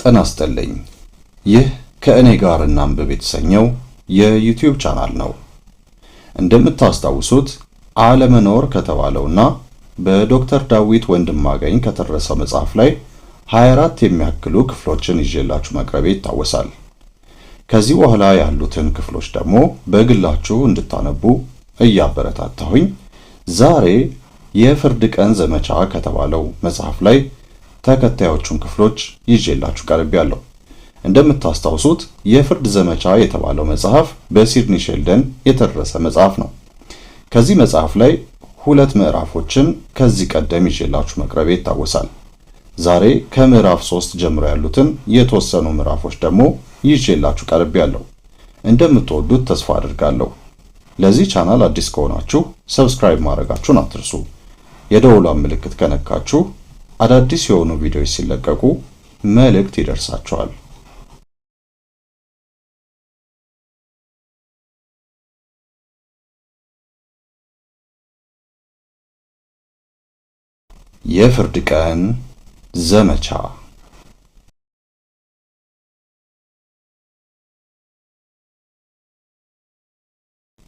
ጤና ይስጥልኝ። ይህ ከእኔ ጋር እናንብብ የተሰኘው የዩቲዩብ ቻናል ነው። እንደምታስታውሱት አለመኖር ከተባለውና በዶክተር ዳዊት ወንድማገኝ ከተደረሰው መጽሐፍ ላይ 24 የሚያክሉ ክፍሎችን ይዤላችሁ መቅረቤ ይታወሳል። ከዚህ በኋላ ያሉትን ክፍሎች ደግሞ በግላችሁ እንድታነቡ እያበረታታሁኝ ዛሬ የፍርድ ቀን ዘመቻ ከተባለው መጽሐፍ ላይ ተከታዮቹን ክፍሎች ይዤላችሁ ቀርቤያለሁ። እንደምታስታውሱት የፍርድ ዘመቻ የተባለው መጽሐፍ በሲድኒ ሼልደን የተደረሰ መጽሐፍ ነው። ከዚህ መጽሐፍ ላይ 2 ምዕራፎችን ከዚህ ቀደም ይዤላችሁ መቅረቤ ይታወሳል። ዛሬ ከምዕራፍ 3 ጀምሮ ያሉትን የተወሰኑ ምዕራፎች ደግሞ ይዤላችሁ ቀርቤያለሁ። እንደምትወዱት ተስፋ አድርጋለሁ። ለዚህ ቻናል አዲስ ከሆናችሁ ሰብስክራይብ ማድረጋችሁን አትርሱ። የደወሏን ምልክት ከነካችሁ አዳዲስ የሆኑ ቪዲዮዎች ሲለቀቁ መልእክት ይደርሳችኋል። የፍርድ ቀን ዘመቻ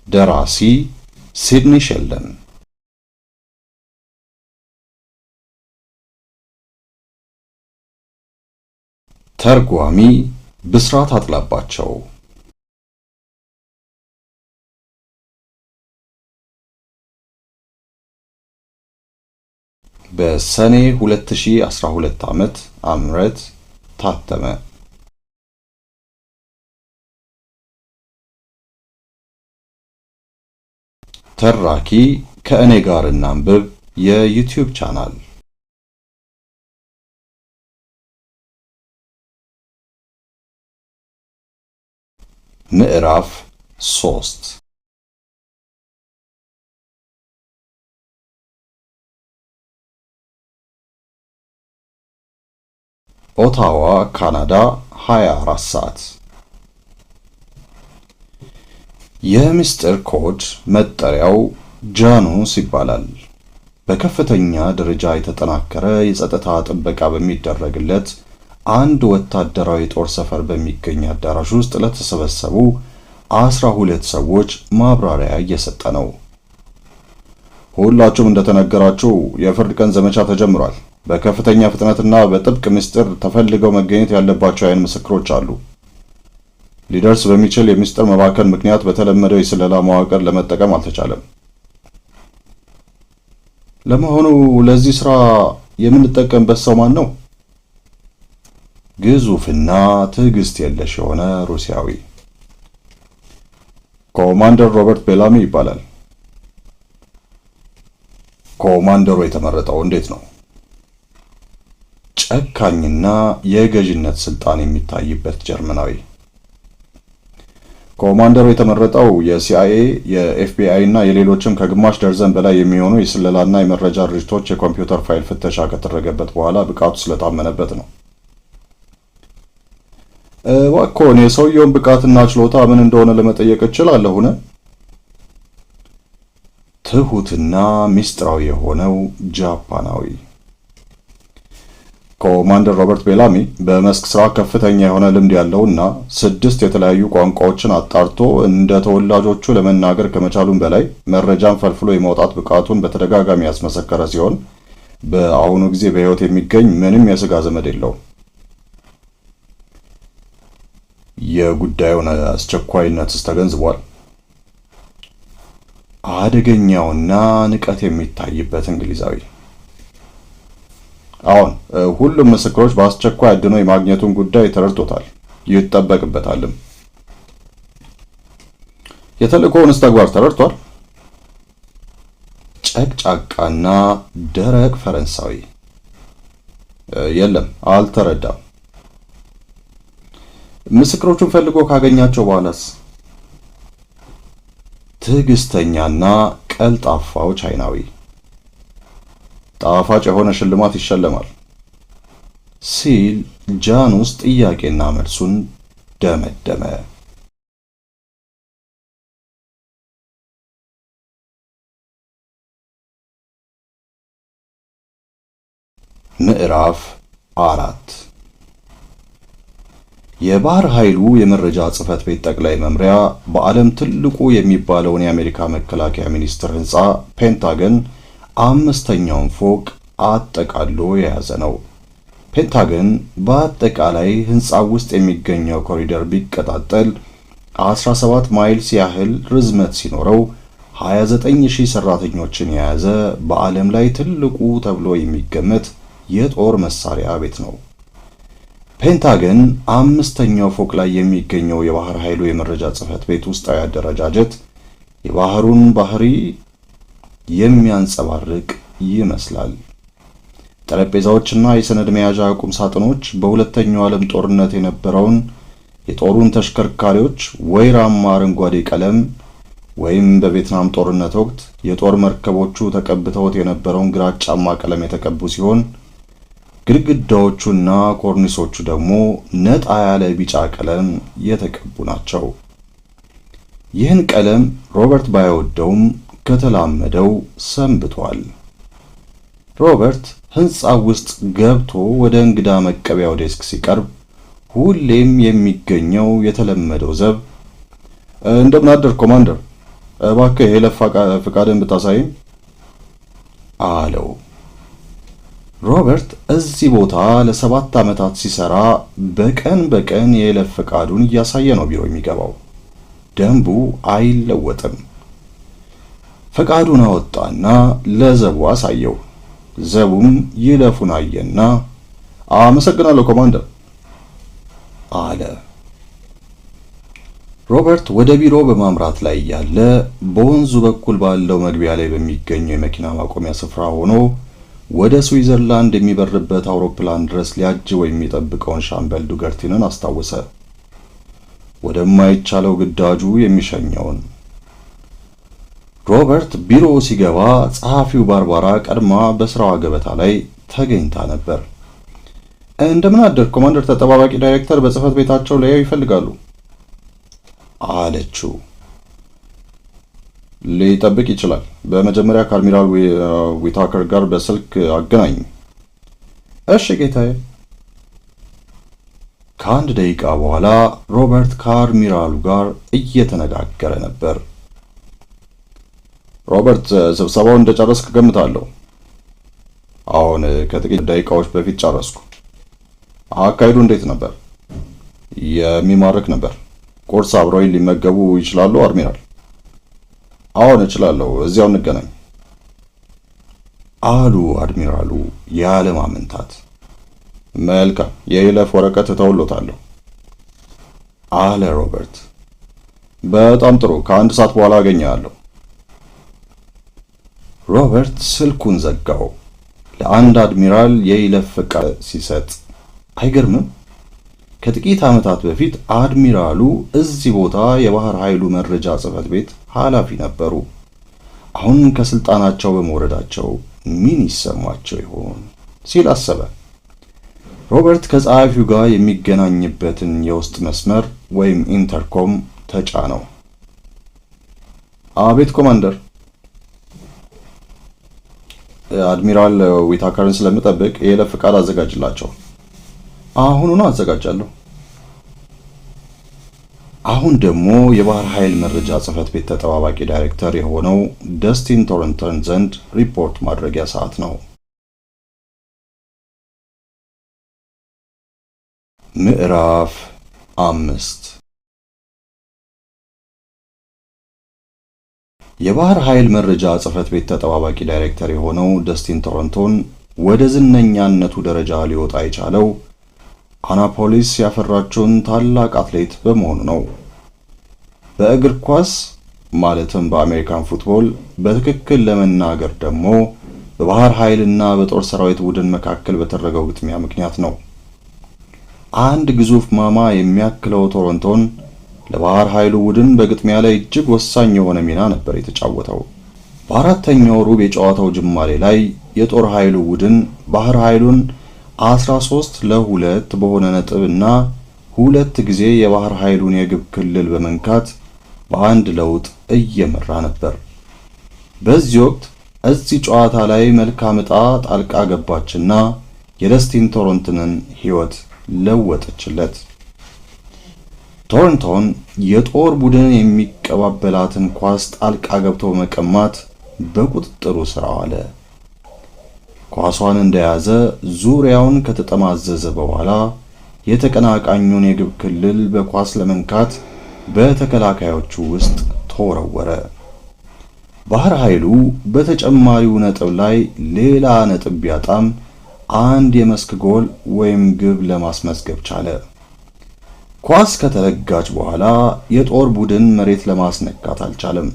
ደራሲ ሲድኒ ሼልደን፣ ተርጓሚ ብስራት አጥላባቸው፣ በሰኔ 2012 ዓመት ታተመ። ተራኪ ከእኔ ጋር እናንብብ የዩቲዩብ ቻናል። ምዕራፍ 3 ኦታዋ ካናዳ 24 ሰዓት። የምስጢር ኮድ መጠሪያው ጃኑስ ይባላል። በከፍተኛ ደረጃ የተጠናከረ የጸጥታ ጥበቃ በሚደረግለት አንድ ወታደራዊ ጦር ሰፈር በሚገኝ አዳራሽ ውስጥ ለተሰበሰቡ 12 ሰዎች ማብራሪያ እየሰጠ ነው። ሁላችሁም እንደተነገራችሁ የፍርድ ቀን ዘመቻ ተጀምሯል። በከፍተኛ ፍጥነትና በጥብቅ ምስጢር ተፈልገው መገኘት ያለባቸው የዓይን ምስክሮች አሉ። ሊደርስ በሚችል የምስጢር መባከን ምክንያት በተለመደው የስለላ መዋቅር ለመጠቀም አልተቻለም። ለመሆኑ ለዚህ ስራ የምንጠቀምበት ሰው ማን ነው? ግዙፍና ትዕግስት የለሽ የሆነ ሩሲያዊ ኮማንደር ሮበርት ቤላሚ ይባላል። ኮማንደሩ የተመረጠው እንዴት ነው? ጨካኝና የገዥነት ስልጣን የሚታይበት ጀርመናዊ። ኮማንደሩ የተመረጠው የሲአይኤ፣ የኤፍቢአይ እና የሌሎችም ከግማሽ ደርዘን በላይ የሚሆኑ የስለላና የመረጃ ድርጅቶች የኮምፒውተር ፋይል ፍተሻ ከተደረገበት በኋላ ብቃቱ ስለታመነበት ነው። እባክዎን የሰውየውን ብቃትና ችሎታ ምን እንደሆነ ለመጠየቅ እችላለሁን? ትሁትና ሚስጥራዊ የሆነው ጃፓናዊ። ኮማንደር ሮበርት ቤላሚ በመስክ ስራ ከፍተኛ የሆነ ልምድ ያለውና 6 የተለያዩ ቋንቋዎችን አጣርቶ እንደ ተወላጆቹ ለመናገር ከመቻሉም በላይ መረጃን ፈልፍሎ የማውጣት ብቃቱን በተደጋጋሚ ያስመሰከረ ሲሆን በአሁኑ ጊዜ በሕይወት የሚገኝ ምንም የሥጋ ዘመድ የለውም። የጉዳዩን አስቸኳይነትስ ተገንዝቧል? አደገኛውና ንቀት የሚታይበት እንግሊዛዊ። አሁን ሁሉም ምስክሮች በአስቸኳይ አድኖ የማግኘቱን ጉዳይ ተረድቶታል፣ ይጠበቅበታልም። የተልእኮውንስ ተግባር ተረድቷል? ጨቅጫቃና ደረቅ ፈረንሳዊ። የለም፣ አልተረዳም። ምስክሮቹን ፈልጎ ካገኛቸው በኋላስ? ትዕግስተኛና ቀልጣፋው ቻይናዊ። ጣፋጭ የሆነ ሽልማት ይሸለማል ሲል ጃኑስ ጥያቄና መልሱን ደመደመ። ምዕራፍ 4 የባህር ኃይሉ የመረጃ ጽሕፈት ቤት ጠቅላይ መምሪያ በዓለም ትልቁ የሚባለውን የአሜሪካ መከላከያ ሚኒስቴር ሕንፃ ፔንታገን አምስተኛውን ፎቅ አጠቃሎ የያዘ ነው። ፔንታገን በአጠቃላይ ሕንፃው ውስጥ የሚገኘው ኮሪደር ቢቀጣጠል 17 ማይልስ ያህል ርዝመት ሲኖረው 29000 ሰራተኞችን የያዘ በዓለም ላይ ትልቁ ተብሎ የሚገመት የጦር መሳሪያ ቤት ነው። ፔንታገን አምስተኛው ፎቅ ላይ የሚገኘው የባህር ኃይሉ የመረጃ ጽሕፈት ቤት ውስጣዊ አደረጃጀት የባህሩን ባህሪ የሚያንጸባርቅ ይመስላል። ጠረጴዛዎችና የሰነድ መያዣ ቁም ሳጥኖች በሁለተኛው ዓለም ጦርነት የነበረውን የጦሩን ተሽከርካሪዎች ወይራማ አረንጓዴ ቀለም ወይም በቪየትናም ጦርነት ወቅት የጦር መርከቦቹ ተቀብተውት የነበረውን ግራጫማ ቀለም የተቀቡ ሲሆን ግድግዳዎቹና ኮርኒሶቹ ደግሞ ነጣ ያለ ቢጫ ቀለም የተቀቡ ናቸው። ይህን ቀለም ሮበርት ባይወደውም ከተላመደው ሰንብቷል። ሮበርት ሕንፃው ውስጥ ገብቶ ወደ እንግዳ መቀበያው ዴስክ ሲቀርብ ሁሌም የሚገኘው የተለመደው ዘብ እንደምን አደር ኮማንደር፣ እባክህ የይለፍ ፈቃድን ብታሳይኝ አለው። ሮበርት እዚህ ቦታ ለ7 ዓመታት ሲሰራ በቀን የይለፍ ፈቃዱን እያሳየ ነው ቢሮ የሚገባው። ደንቡ አይለወጥም። ፈቃዱን አወጣና ለዘቡ አሳየው። ዘቡም ይለፉን አየና አመሰግናለሁ ኮማንደር አለ። ሮበርት ወደ ቢሮ በማምራት ላይ ያለ በወንዙ በኩል ባለው መግቢያ ላይ በሚገኘው የመኪና ማቆሚያ ስፍራ ሆኖ ወደ ስዊዘርላንድ የሚበርበት አውሮፕላን ድረስ ሊያጅበው የሚጠብቀውን ሻምበል ዱገርቲንን አስታወሰ። ወደማይቻለው ግዳጁ የሚሸኘውን። ሮበርት ቢሮ ሲገባ ጸሐፊው ባርባራ ቀድማ በስራዋ ገበታ ላይ ተገኝታ ነበር። እንደምን አደር ኮማንደር፣ ተጠባባቂ ዳይሬክተር በጽህፈት ቤታቸው ላይ ይፈልጋሉ አለችው። ሊጠብቅ ይችላል። በመጀመሪያ ከአድሚራል ዊታከር ጋር በስልክ አገናኝ። እሺ ጌታዬ። ከአንድ ደቂቃ በኋላ ሮበርት ከአድሚራሉ ጋር እየተነጋገረ ነበር። ሮበርት፣ ስብሰባውን እንደጨረስክ ገምታለሁ። አሁን ከጥቂት ደቂቃዎች በፊት ጨረስኩ። አካሄዱ እንዴት ነበር? የሚማርክ ነበር። ቁርስ አብረውኝ ሊመገቡ ይችላሉ አድሚራል? አሁን እችላለሁ። እዚያው እንገናኝ አሉ አድሚራሉ ያለ ማመንታት። መልካም፣ የይለፍ ወረቀት ተውሎታለሁ አለ ሮበርት። በጣም ጥሩ፣ ከ1 ሰዓት በኋላ አገኘሃለሁ። ሮበርት ስልኩን ዘጋው። ለአንድ አድሚራል የይለፍ ፈቃድ ሲሰጥ አይገርምም? ከጥቂት ዓመታት በፊት አድሚራሉ እዚህ ቦታ የባህር ኃይሉ መረጃ ጽሕፈት ቤት ኃላፊ ነበሩ። አሁን ከስልጣናቸው በመውረዳቸው ምን ይሰማቸው ይሆን ሲል አሰበ። ሮበርት ከጸሐፊው ጋር የሚገናኝበትን የውስጥ መስመር ወይም ኢንተርኮም ተጫነው። አቤት ኮማንደር። አድሚራል ዊታከርን ስለምጠብቅ የይለፍ ፈቃድ አዘጋጅላቸው። አሁኑኑ አዘጋጃለሁ። አሁን ደግሞ የባህር ኃይል መረጃ ጽሕፈት ቤት ተጠባባቂ ዳይሬክተር የሆነው ደስቲን ቶረንተን ዘንድ ሪፖርት ማድረጊያ ሰዓት ነው። ምዕራፍ 5 የባህር ኃይል መረጃ ጽሕፈት ቤት ተጠባባቂ ዳይሬክተር የሆነው ደስቲን ቶረንቶን ወደ ዝነኛነቱ ደረጃ ሊወጣ የቻለው አናፖሊስ ያፈራቸውን ታላቅ አትሌት በመሆኑ ነው። በእግር ኳስ ማለትም በአሜሪካን ፉትቦል፣ በትክክል ለመናገር ደግሞ በባህር ኃይልና በጦር ሰራዊት ቡድን መካከል በተደረገው ግጥሚያ ምክንያት ነው። አንድ ግዙፍ ማማ የሚያክለው ቶሮንቶን ለባህር ኃይሉ ቡድን በግጥሚያ ላይ እጅግ ወሳኝ የሆነ ሚና ነበር የተጫወተው። በአራተኛው ሩብ የጨዋታው ጅማሬ ላይ የጦር ኃይሉ ቡድን ባህር ኃይሉን 13-2 በሆነ ነጥብና 2 ጊዜ የባህር ኃይሉን የግብ ክልል በመንካት በአንድ ለውጥ እየመራ ነበር። በዚህ ወቅት እዚህ ጨዋታ ላይ መልካም ዕጣ ጣልቃ ገባችና የደስቲን ቶሮንቶንን ሕይወት ለወጠችለት። ቶሮንቶን የጦር ቡድን የሚቀባበላትን ኳስ ጣልቃ ገብቶ መቀማት በቁጥጥሩ ስር አዋለ። ኳሷን እንደያዘ ዙሪያውን ከተጠማዘዘ በኋላ የተቀናቃኙን የግብ ክልል በኳስ ለመንካት በተከላካዮቹ ውስጥ ተወረወረ። ባህር ኃይሉ በተጨማሪው ነጥብ ላይ ሌላ ነጥብ ቢያጣም አንድ የመስክ ጎል ወይም ግብ ለማስመዝገብ ቻለ። ኳስ ከተለጋች በኋላ የጦር ቡድን መሬት ለማስነካት አልቻለም።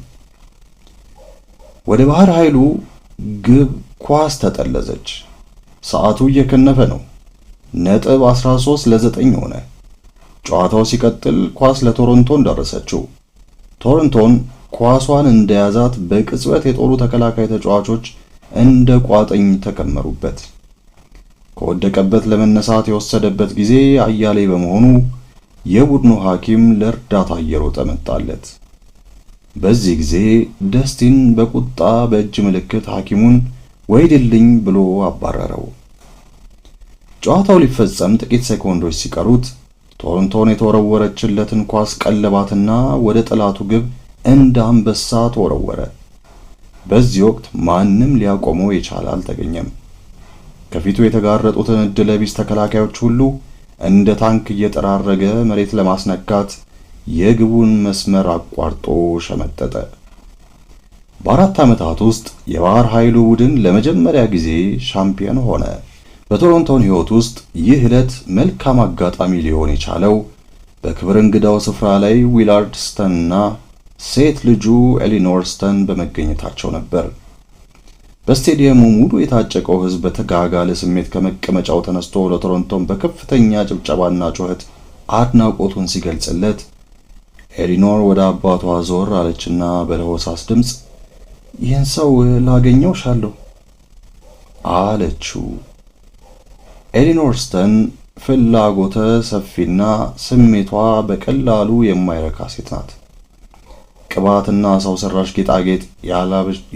ወደ ባህር ኃይሉ ግብ ኳስ ተጠለዘች። ሰዓቱ እየከነፈ ነው። ነጥብ 13-9 ሆነ። ጨዋታው ሲቀጥል ኳስ ለቶሮንቶን ደረሰችው። ቶሮንቶን ኳሷን እንደያዛት በቅጽበት የጦሩ ተከላካይ ተጫዋቾች እንደ ቋጥኝ ተከመሩበት። ከወደቀበት ለመነሳት የወሰደበት ጊዜ አያሌ በመሆኑ የቡድኑ ሐኪም ለእርዳታ እየሮጠ መጣለት። በዚህ ጊዜ ደስቲን በቁጣ በእጅ ምልክት ሐኪሙን ወይድልኝ ብሎ አባረረው። ጨዋታው ሊፈጸም ጥቂት ሴኮንዶች ሲቀሩት ቶሮንቶን የተወረወረችለትን ኳስ ቀለባትና ወደ ጠላቱ ግብ እንደ አንበሳ ተወረወረ። በዚህ ወቅት ማንም ሊያቆመው የቻለ አልተገኘም። ከፊቱ የተጋረጡትን ዕድለቢስ ተከላካዮች ሁሉ እንደ ታንክ እየጠራረገ መሬት ለማስነካት የግቡን መስመር አቋርጦ ሸመጠጠ። በ4 ዓመታት ውስጥ የባህር ኃይሉ ቡድን ለመጀመሪያ ጊዜ ሻምፒዮን ሆነ። በቶሮንቶን ሕይወት ውስጥ ይህ ዕለት መልካም አጋጣሚ ሊሆን የቻለው በክብር እንግዳው ስፍራ ላይ ዊላርድ ስተንና ሴት ልጁ ኤሊኖር ስተን በመገኘታቸው ነበር። በስቴዲየሙ ሙሉ የታጨቀው ሕዝብ በተጋጋለ ስሜት ከመቀመጫው ተነስቶ ለቶሮንቶን በከፍተኛ ጭብጨባና ጩኸት አድናቆቱን ሲገልጽለት ኤሊኖር ወደ አባቷ ዞር አለችና በለሆሳስ ድምፅ ይህን ሰው ላገኘው ሻለሁ አለችው። ኤሊኖር ስተን ፍላጎተ ሰፊና ስሜቷ በቀላሉ የማይረካ ሴት ናት። ቅባትና ሰው ሰራሽ ጌጣጌጥ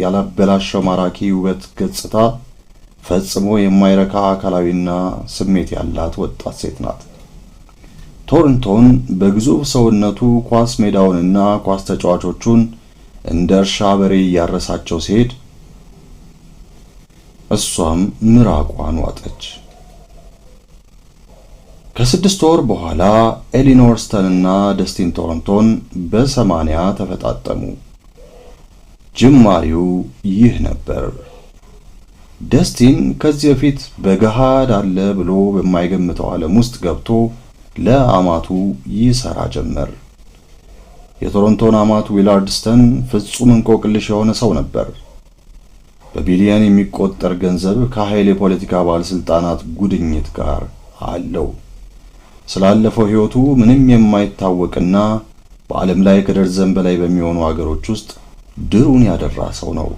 ያላበላሸው ማራኪ ውበት ገጽታ ፈጽሞ የማይረካ አካላዊና ስሜት ያላት ወጣት ሴት ናት። ቶሮንቶን በግዙፍ ሰውነቱ ኳስ ሜዳውንና ኳስ ተጫዋቾቹን እንደ እርሻ በሬ እያረሳቸው ሲሄድ እሷም ምራቋን ዋጠች። ከ6 ወር በኋላ ኤሊኖር ስተንና ደስቲን ቶሮንቶን በ80 ተፈጣጠሙ። ጅማሬው ይህ ነበር። ደስቲን ከዚህ በፊት በገሃድ አለ ብሎ በማይገምተው ዓለም ውስጥ ገብቶ ለአማቱ ይሰራ ጀመር። የቶሮንቶን አማት ዊላርድ ስተን ፍጹም እንቆቅልሽ የሆነ ሰው ነበር። በቢሊየን የሚቆጠር ገንዘብ ከኃይል የፖለቲካ ባለስልጣናት ጉድኝት ጋር አለው። ስላለፈው ሕይወቱ ምንም የማይታወቅና በዓለም ላይ ከደርዘን በላይ በሚሆኑ ሀገሮች ውስጥ ድሩን ያደራ ሰው ነው።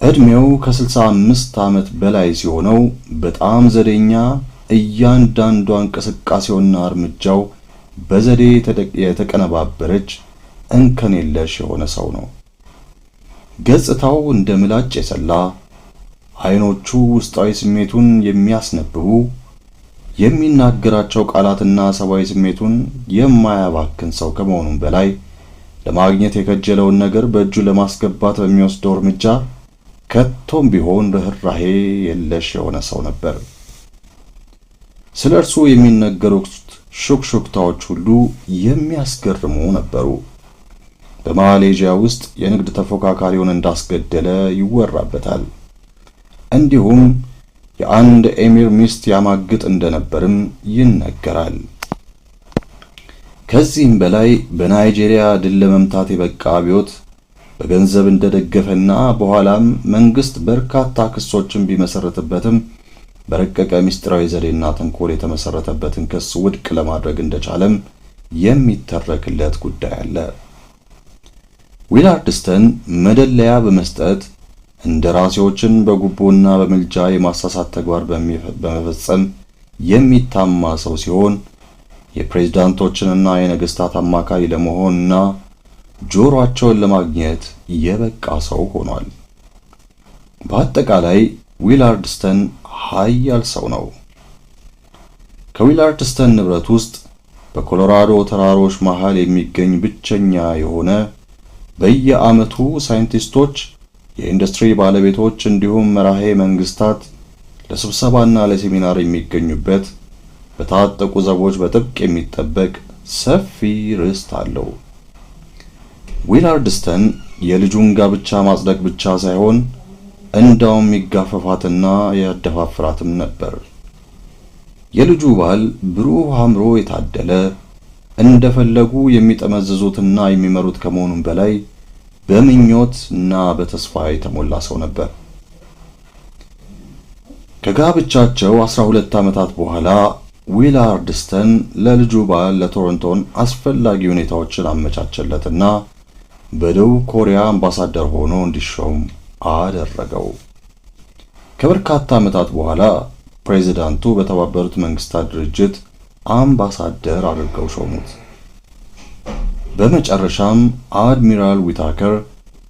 እድሜው ከ65 ዓመት በላይ ሲሆነው በጣም ዘዴኛ፣ እያንዳንዷ እንቅስቃሴውና እርምጃው በዘዴ የተቀነባበረች እንከን የለሽ የሆነ ሰው ነው። ገጽታው እንደ ምላጭ የሰላ፣ አይኖቹ ውስጣዊ ስሜቱን የሚያስነብቡ፣ የሚናገራቸው ቃላትና ሰብአዊ ስሜቱን የማያባክን ሰው ከመሆኑም በላይ ለማግኘት የከጀለውን ነገር በእጁ ለማስገባት በሚወስደው እርምጃ ከቶም ቢሆን ርህራሄ የለሽ የሆነ ሰው ነበር። ስለ እርሱ የሚነገሩት ሹክሹክታዎች ሁሉ የሚያስገርሙ ነበሩ። በማሌዥያ ውስጥ የንግድ ተፎካካሪውን እንዳስገደለ ይወራበታል። እንዲሁም የአንድ ኤሚር ሚስት ያማግጥ እንደነበርም ይነገራል። ከዚህም በላይ በናይጄሪያ ድል ለመምታት የበቃ አብዮት በገንዘብ እንደደገፈና በኋላም መንግስት በርካታ ክሶችን ቢመሰረትበትም በረቀቀ ምስጢራዊ ዘዴና ተንኮል የተመሰረተበትን ክስ ውድቅ ለማድረግ እንደቻለም የሚተረክለት ጉዳይ አለ። ዊላርድ ስተን መደለያ በመስጠት እንደራሴዎችን በጉቦና በምልጃ የማሳሳት ተግባር በመፈጸም የሚታማ ሰው ሲሆን የፕሬዝዳንቶችንና የነገስታት አማካሪ ለመሆንና ጆሮአቸውን ለማግኘት የበቃ ሰው ሆኗል። በአጠቃላይ ዊላርድ ስተን ኃያል ሰው ነው። ከዊላርድ ስተን ንብረት ውስጥ በኮሎራዶ ተራሮች መሃል የሚገኝ ብቸኛ የሆነ በየዓመቱ ሳይንቲስቶች፣ የኢንዱስትሪ ባለቤቶች እንዲሁም መራሄ መንግስታት ለስብሰባና ለሴሚናር የሚገኙበት በታጠቁ ዘቦች በጥብቅ የሚጠበቅ ሰፊ ርስት አለው። ዊላርድስተን የልጁን ጋብቻ ማጽደቅ ብቻ ሳይሆን እንዳውም የሚጋፈፋትና ያደፋፍራትም ነበር። የልጁ ባል ብሩህ አእምሮ የታደለ እንደፈለጉ የሚጠመዝዙትና የሚመሩት ከመሆኑም በላይ በምኞት እና በተስፋ የተሞላ ሰው ነበር። ከጋብቻቸው 12 ዓመታት በኋላ ዊላርድስተን ለልጁ ባል ለቶሮንቶን አስፈላጊ ሁኔታዎችን አመቻቸለትና በደቡብ ኮሪያ አምባሳደር ሆኖ እንዲሾም አደረገው። ከበርካታ ዓመታት በኋላ ፕሬዝዳንቱ በተባበሩት መንግስታት ድርጅት አምባሳደር አድርገው ሾሙት። በመጨረሻም አድሚራል ዊታከር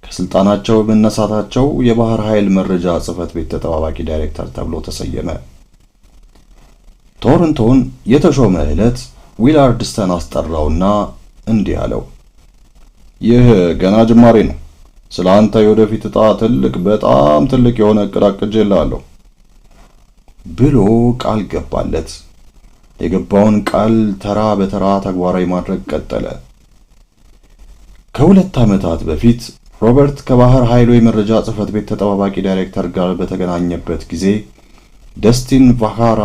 ከስልጣናቸው በመነሳታቸው የባህር ኃይል መረጃ ጽሕፈት ቤት ተጠባባቂ ዳይሬክተር ተብሎ ተሰየመ። ቶሮንቶን የተሾመ ዕለት ዊላርድስተን አስጠራውና እንዲህ አለው፣ ይህ ገና ጅማሬ ነው። ስለ አንተ የወደፊት ዕጣ በጣም ትልቅ የሆነ ዕቅድ አቅጄልሃለሁ ብሎ ቃል ገባለት። የገባውን ቃል ተራ በተራ ተግባራዊ ማድረግ ቀጠለ። ከ2 ዓመታት በፊት ሮበርት ከባህር ኃይሉ የመረጃ ጽሕፈት ቤት ተጠባባቂ ዳይሬክተር ጋር በተገናኘበት ጊዜ ደስቲን ቫካራ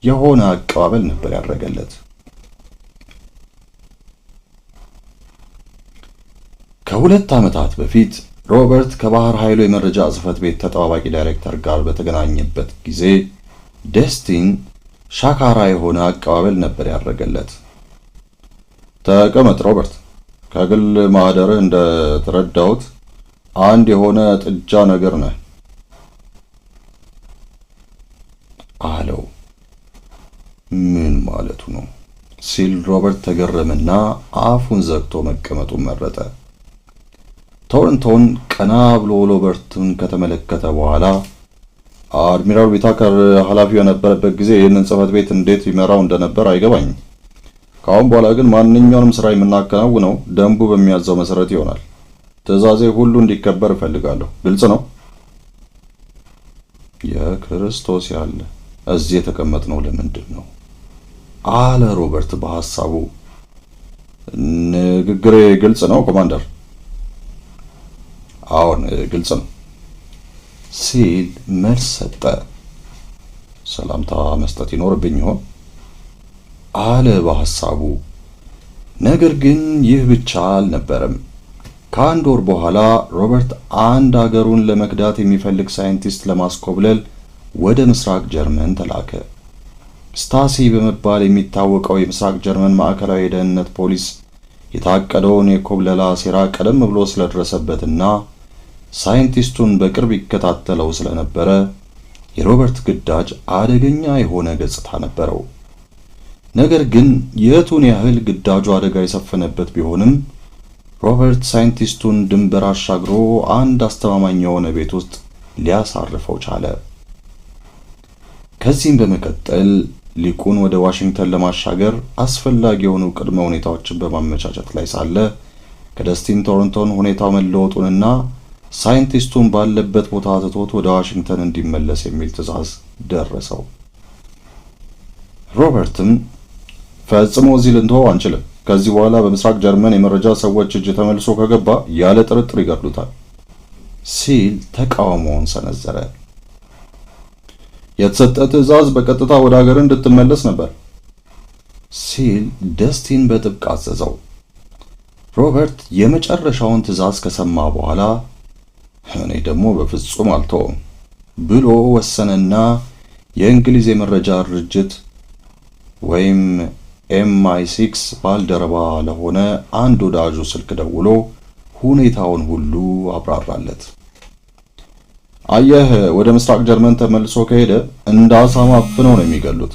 የሆነ አቀባበል ነበር ያደረገለት። ከ2 ዓመታት በፊት ሮበርት ከባህር ኃይሉ የመረጃ ጽሕፈት ቤት ተጠባባቂ ዳይሬክተር ጋር በተገናኘበት ጊዜ ደስቲን ሻካራ የሆነ አቀባበል ነበር ያደረገለት። ተቀመጥ ሮበርት፣ ከግል ማህደርህ እንደተረዳሁት አንድ የሆነ ጥጃ ነገር ነህ አለው። ምን ማለቱ ነው ሲል ሮበርት ተገረመና አፉን ዘግቶ መቀመጡን መረጠ። ቶሮንቶን ቀና ብሎ ሮበርትን ከተመለከተ በኋላ አድሚራል ዊታከር ኃላፊው የነበረበት ጊዜ ይህንን ጽሕፈት ቤት እንዴት ይመራው እንደነበር አይገባኝም። ከአሁን በኋላ ግን ማንኛውንም ስራ የምናከናውነው ደንቡ በሚያዘው መሰረት ይሆናል። ትዕዛዜ ሁሉ እንዲከበር እፈልጋለሁ። ግልጽ ነው? የክርስቶስ ያለ እዚህ የተቀመጥነው ለምንድን ነው? አለ ሮበርት በሐሳቡ። ንግግሬ ግልጽ ነው ኮማንደር? አዎን ግልጽ ነው ሲል መልስ ሰጠ። ሰላምታ መስጠት ይኖርብኝ ይሆን? አለ በሐሳቡ። ነገር ግን ይህ ብቻ አልነበረም። ከአንድ ወር በኋላ ሮበርት አንድ አገሩን ለመክዳት የሚፈልግ ሳይንቲስት ለማስኮብለል ወደ ምስራቅ ጀርመን ተላከ። ስታሲ በመባል የሚታወቀው የምስራቅ ጀርመን ማዕከላዊ የደህንነት ፖሊስ የታቀደውን የኮብለላ ሴራ ቀደም ብሎ ስለደረሰበትና ሳይንቲስቱን በቅርብ ይከታተለው ስለነበረ የሮበርት ግዳጅ አደገኛ የሆነ ገጽታ ነበረው። ነገር ግን የቱን ያህል ግዳጁ አደጋ የሰፈነበት ቢሆንም ሮበርት ሳይንቲስቱን ድንበር አሻግሮ አንድ አስተማማኝ የሆነ ቤት ውስጥ ሊያሳርፈው ቻለ። ከዚህም በመቀጠል ሊቁን ወደ ዋሽንግተን ለማሻገር አስፈላጊ የሆኑ ቅድመ ሁኔታዎችን በማመቻቸት ላይ ሳለ ከደስቲን ቶሮንቶን ሁኔታው መለወጡንና ሳይንቲስቱን ባለበት ቦታ ትቶት ወደ ዋሽንግተን እንዲመለስ የሚል ትዕዛዝ ደረሰው። ሮበርትም ፈጽሞ እዚህ ልንተወው አንችልም። ከዚህ በኋላ በምስራቅ ጀርመን የመረጃ ሰዎች እጅ ተመልሶ ከገባ ያለ ጥርጥር ይገድሉታል ሲል ተቃውሞውን ሰነዘረ። የተሰጠ ትዕዛዝ በቀጥታ ወደ ሀገር እንድትመለስ ነበር ሲል ደስቲን በጥብቅ አዘዘው። ሮበርት የመጨረሻውን ትዕዛዝ ከሰማ በኋላ እኔ ደግሞ በፍጹም አልተውም ብሎ ወሰነና የእንግሊዝ የመረጃ ድርጅት ወይም MI6 ባልደረባ ለሆነ አንድ ወዳጁ ስልክ ደውሎ ሁኔታውን ሁሉ አብራራለት። አየህ፣ ወደ ምስራቅ ጀርመን ተመልሶ ከሄደ እንደ አሳማ አፍነው ነው የሚገሉት።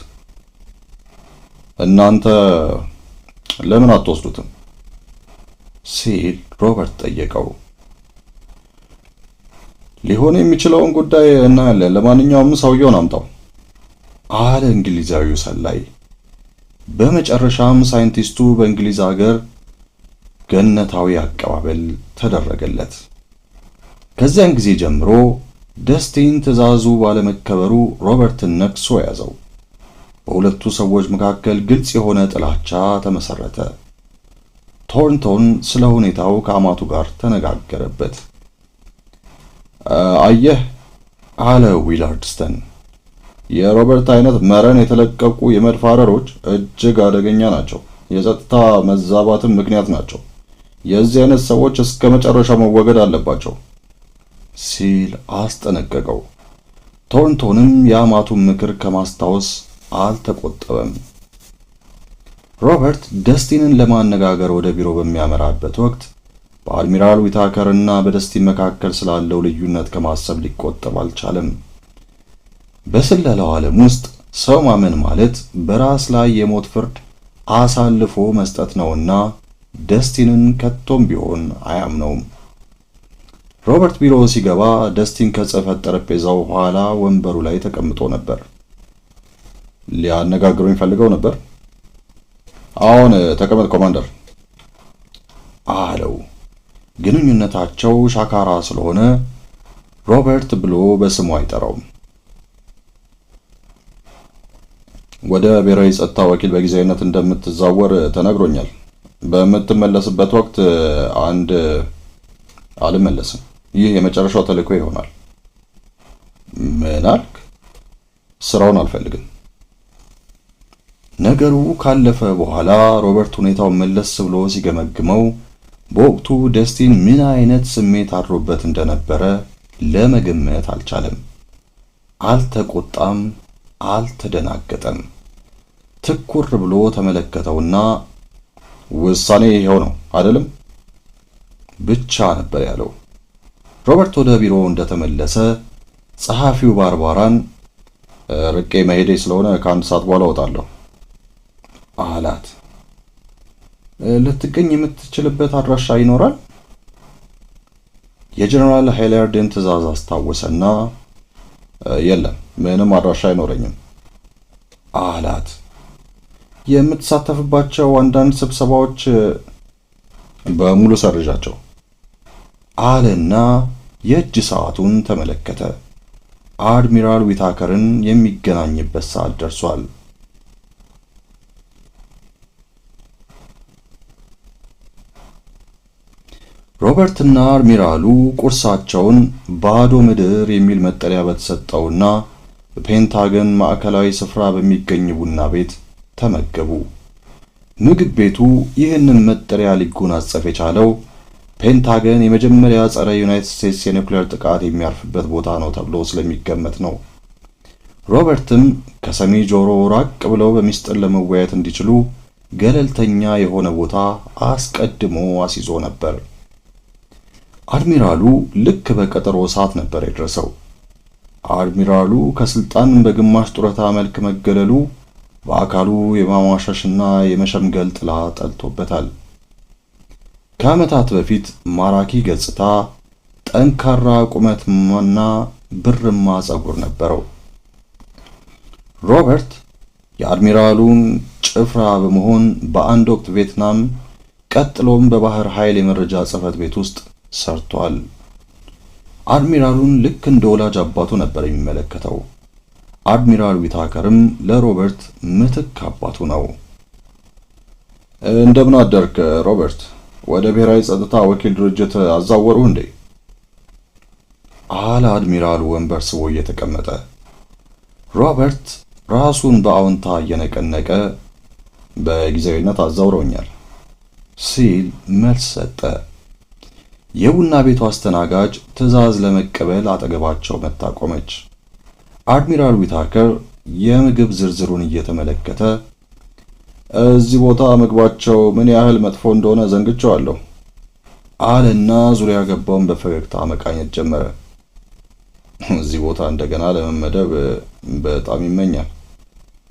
እናንተ ለምን አትወስዱትም ሲል ሮበርት ጠየቀው። ሊሆን የሚችለውን ጉዳይ እናያለን። ለማንኛውም ሰውየውን አምጣው አለ እንግሊዛዊው ሰላይ። በመጨረሻም ሳይንቲስቱ በእንግሊዝ ሀገር ገነታዊ አቀባበል ተደረገለት። ከዚያን ጊዜ ጀምሮ ደስቲን ትዕዛዙ ባለመከበሩ ሮበርትን ነክሶ ያዘው። በሁለቱ ሰዎች መካከል ግልጽ የሆነ ጥላቻ ተመሰረተ። ቶርንቶን ስለ ሁኔታው ከአማቱ ጋር ተነጋገረበት። አየህ አለ ዊላርድስተን፣ የሮበርት አይነት መረን የተለቀቁ የመድፍ አረሮች እጅግ አደገኛ ናቸው። የጸጥታ መዛባትም ምክንያት ናቸው። የዚህ አይነት ሰዎች እስከ መጨረሻው መወገድ አለባቸው ሲል አስጠነቀቀው። ቶርንቶንም የአማቱን ምክር ከማስታወስ አልተቆጠበም። ሮበርት ደስቲንን ለማነጋገር ወደ ቢሮ በሚያመራበት ወቅት በአድሚራል ዊታከር እና በደስቲን መካከል ስላለው ልዩነት ከማሰብ ሊቆጠብ አልቻለም። በስለላው ዓለም ውስጥ ሰው ማመን ማለት በራስ ላይ የሞት ፍርድ አሳልፎ መስጠት ነውና ደስቲንን ከቶም ቢሆን አያምነውም። ሮበርት ቢሮ ሲገባ ደስቲን ከጽህፈት ጠረጴዛው ኋላ ወንበሩ ላይ ተቀምጦ ነበር። ሊያነጋግሩኝ ፈልገው ነበር? አሁን ተቀመጥ ኮማንደር አለው። ግንኙነታቸው ሻካራ ስለሆነ ሮበርት ብሎ በስሙ አይጠራውም። ወደ ብሔራዊ ጸጥታ ወኪል በጊዜያዊነት እንደምትዛወር ተነግሮኛል። በምትመለስበት ወቅት አልመለስም። ይህ የመጨረሻው ተልእኮ ይሆናል። ምን አልክ? ስራውን አልፈልግም። ነገሩ ካለፈ በኋላ ሮበርት ሁኔታውን መለስ ብሎ ሲገመግመው በወቅቱ ደስቲን ምን አይነት ስሜት አድሮበት እንደነበረ ለመገመት አልቻለም። አልተቆጣም፣ አልተደናገጠም። ትኩር ብሎ ተመለከተውና ውሳኔ ይሄው ነው አይደለም ብቻ ነበር ያለው። ሮበርት ወደ ቢሮ እንደተመለሰ ጸሐፊው ባርባራን ርቄ መሄዴ ስለሆነ ከአንድ ሰዓት በኋላ እወጣለሁ አላት። ልትገኝ የምትችልበት አድራሻ ይኖራል? የጀነራል ሃይላርድን ትዕዛዝ አስታወሰና የለም፣ ምንም አድራሻ አይኖረኝም አላት። የምትሳተፍባቸው አንዳንድ ስብሰባዎች በሙሉ ሰርዣቸው አለና የእጅ ሰዓቱን ተመለከተ። አድሚራል ዊታከርን የሚገናኝበት ሰዓት ደርሷል። ሮበርትና አድሚራሉ ቁርሳቸውን ባዶ ምድር የሚል መጠሪያ በተሰጠውና በፔንታገን ማዕከላዊ ስፍራ በሚገኝ ቡና ቤት ተመገቡ። ምግብ ቤቱ ይህንን መጠሪያ ሊጎናጸፍ የቻለው ፔንታገን የመጀመሪያ ጸረ ዩናይትድ ስቴትስ የኒውክሌር ጥቃት የሚያርፍበት ቦታ ነው ተብሎ ስለሚገመት ነው። ሮበርትም ከሰሚ ጆሮ ራቅ ብለው በሚስጥር ለመወያየት እንዲችሉ ገለልተኛ የሆነ ቦታ አስቀድሞ አስይዞ ነበር። አድሚራሉ ልክ በቀጠሮ ሰዓት ነበር የደረሰው። አድሚራሉ ከስልጣን በግማሽ ጡረታ መልክ መገለሉ በአካሉ የማሟሸሽና የመሸምገል ጥላ ጠልቶበታል። ከዓመታት በፊት ማራኪ ገጽታ፣ ጠንካራ ቁመትና ብርማ ጸጉር ነበረው። ሮበርት የአድሚራሉን ጭፍራ በመሆን በአንድ ወቅት ቪየትናም፣ ቀጥሎም በባህር ኃይል የመረጃ ጽሕፈት ቤት ውስጥ ሰርቷል። አድሚራሉን ልክ እንደ ወላጅ አባቱ ነበር የሚመለከተው። አድሚራል ዊታከርም ለሮበርት ምትክ አባቱ ነው። እንደምን አደርክ ሮበርት? ወደ ብሔራዊ ጸጥታ ወኪል ድርጅት አዛወሩ እንዴ? አለ አድሚራሉ ወንበር ስቦ እየተቀመጠ። ሮበርት ራሱን በአዎንታ እየነቀነቀ በጊዜያዊነት አዛውረውኛል ሲል መልስ ሰጠ። የቡና ቤቱ አስተናጋጅ ትዕዛዝ ለመቀበል አጠገባቸው መታ ቆመች። አድሚራል ዊታከር የምግብ ዝርዝሩን እየተመለከተ እዚህ ቦታ ምግባቸው ምን ያህል መጥፎ እንደሆነ ዘንግቼዋለሁ አለና ዙሪያ ገባውን በፈገግታ መቃኘት ጀመረ። እዚህ ቦታ እንደገና ለመመደብ በጣም ይመኛል።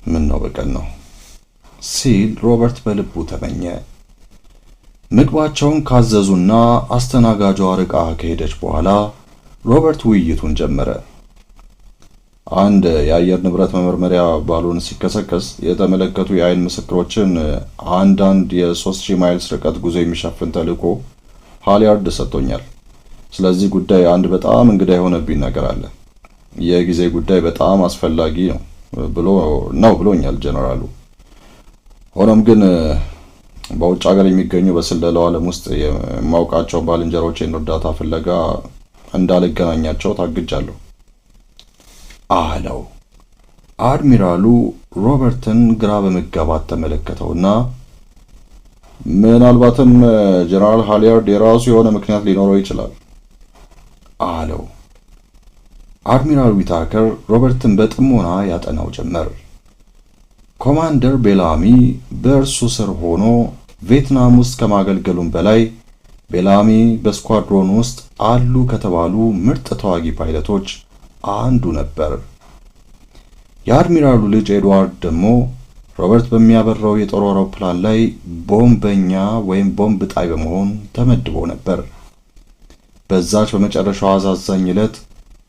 ምን ነው በቀል ነው ሲል ሮበርት በልቡ ተመኘ። ምግባቸውን ካዘዙና አስተናጋጇ ርቃ ከሄደች በኋላ ሮበርት ውይይቱን ጀመረ። አንድ የአየር ንብረት መመርመሪያ ባሎን ሲከሰከስ የተመለከቱ የአይን ምስክሮችን አንዳንድ የ3000 ማይልስ ርቀት ጉዞ የሚሸፍን ተልዕኮ ሃሊያርድ ሰጥቶኛል። ስለዚህ ጉዳይ አንድ በጣም እንግዳ የሆነብኝ ነገር አለ። የጊዜ ጉዳይ በጣም አስፈላጊ ነው ብሎኛል ጀነራሉ። ሆኖም ግን በውጭ ሀገር የሚገኙ በስለላው ዓለም ውስጥ የማውቃቸው ባልንጀሮቼን እርዳታ ፍለጋ እንዳልገናኛቸው ታግጃለሁ አለው። አድሚራሉ ሮበርትን ግራ በመጋባት ተመለከተውና ምናልባትም ጀነራል ሃሊያርድ የራሱ የሆነ ምክንያት ሊኖረው ይችላል አለው። አድሚራል ዊታከር ሮበርትን በጥሞና ያጠናው ጀመር። ኮማንደር ቤላሚ በእርሱ ስር ሆኖ ቪየትናም ውስጥ ከማገልገሉም በላይ ቤላሚ በስኳድሮን ውስጥ አሉ ከተባሉ ምርጥ ተዋጊ ፓይለቶች አንዱ ነበር። የአድሚራሉ ልጅ ኤድዋርድ ደግሞ ሮበርት በሚያበራው የጦር አውሮፕላን ላይ ቦምበኛ ወይም ቦምብ ጣይ በመሆን ተመድቦ ነበር። በዛች በመጨረሻው አሳዛኝ ዕለት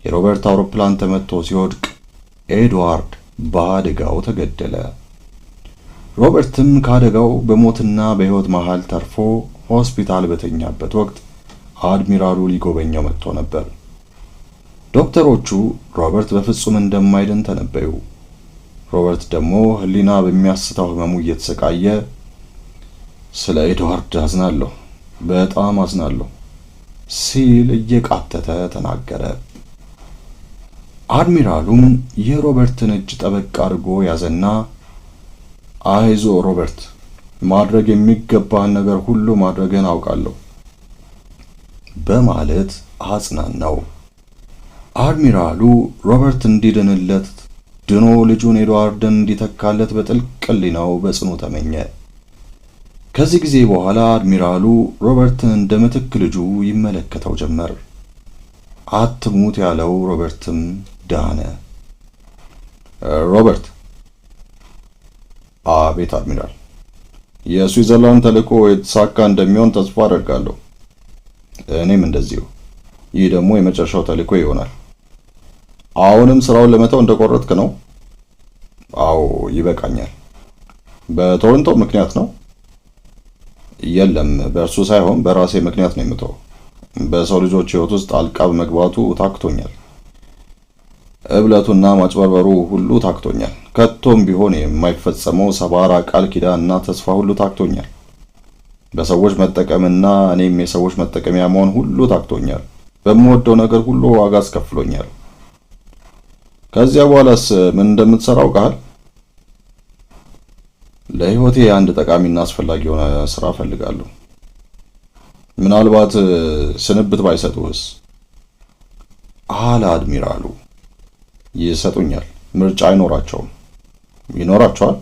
የሮበርት አውሮፕላን ተመትቶ ሲወድቅ ኤድዋርድ በአደጋው ተገደለ። ሮበርትም ከአደጋው በሞትና በሕይወት መሃል ተርፎ ሆስፒታል በተኛበት ወቅት አድሚራሉ ሊጎበኘው መጥቶ ነበር። ዶክተሮቹ ሮበርት በፍጹም እንደማይድን ተነበዩ። ሮበርት ደግሞ ሕሊና በሚያስተው ህመሙ እየተሰቃየ ስለ ኤድዋርድ አዝናለሁ፣ በጣም አዝናለሁ ሲል እየቃተተ ተናገረ። አድሚራሉም የሮበርትን እጅ ጠበቅ አድርጎ ያዘና አይዞ ሮበርት፣ ማድረግ የሚገባህን ነገር ሁሉ ማድረግህን አውቃለሁ በማለት አጽናናው። አድሚራሉ ሮበርት እንዲድንለት ድኖ ልጁን ኤድዋርድን እንዲተካለት በጥልቅ ሕሊናው በጽኑ ተመኘ። ከዚህ ጊዜ በኋላ አድሚራሉ ሮበርትን እንደ ምትክ ልጁ ይመለከተው ጀመር። አትሙት ያለው ሮበርትም ዳነ። ሮበርት። አቤት አድሚራል። የስዊዘርላንድ ተልዕኮ የተሳካ እንደሚሆን ተስፋ አደርጋለሁ። እኔም እንደዚሁ። ይህ ደግሞ የመጨረሻው ተልዕኮ ይሆናል። አሁንም ስራውን ለመተው እንደቆረጥክ ነው? አዎ፣ ይበቃኛል። በቶሮንቶ ምክንያት ነው? የለም፣ በእርሱ ሳይሆን በራሴ ምክንያት ነው የምተው። በሰው ልጆች ሕይወት ውስጥ ጣልቃ መግባቱ ታክቶኛል። እብለቱና ማጭበርበሩ ሁሉ ታክቶኛል። ከቶም ቢሆን የማይፈጸመው ሰባራ ቃል ኪዳንና ተስፋ ሁሉ ታክቶኛል። በሰዎች መጠቀምና እኔም የሰዎች መጠቀሚያ መሆን ሁሉ ታክቶኛል። በምወደው ነገር ሁሉ ዋጋ አስከፍሎኛል። ከዚያ በኋላስ ምን እንደምትሰራ አውቃለሁ? ለሕይወቴ አንድ ጠቃሚና አስፈላጊ የሆነ ስራ እፈልጋለሁ። ምናልባት ስንብት ባይሰጡህስ? አለ አድሚራሉ። ይሰጡኛል። ምርጫ አይኖራቸውም። ይኖራቸዋል?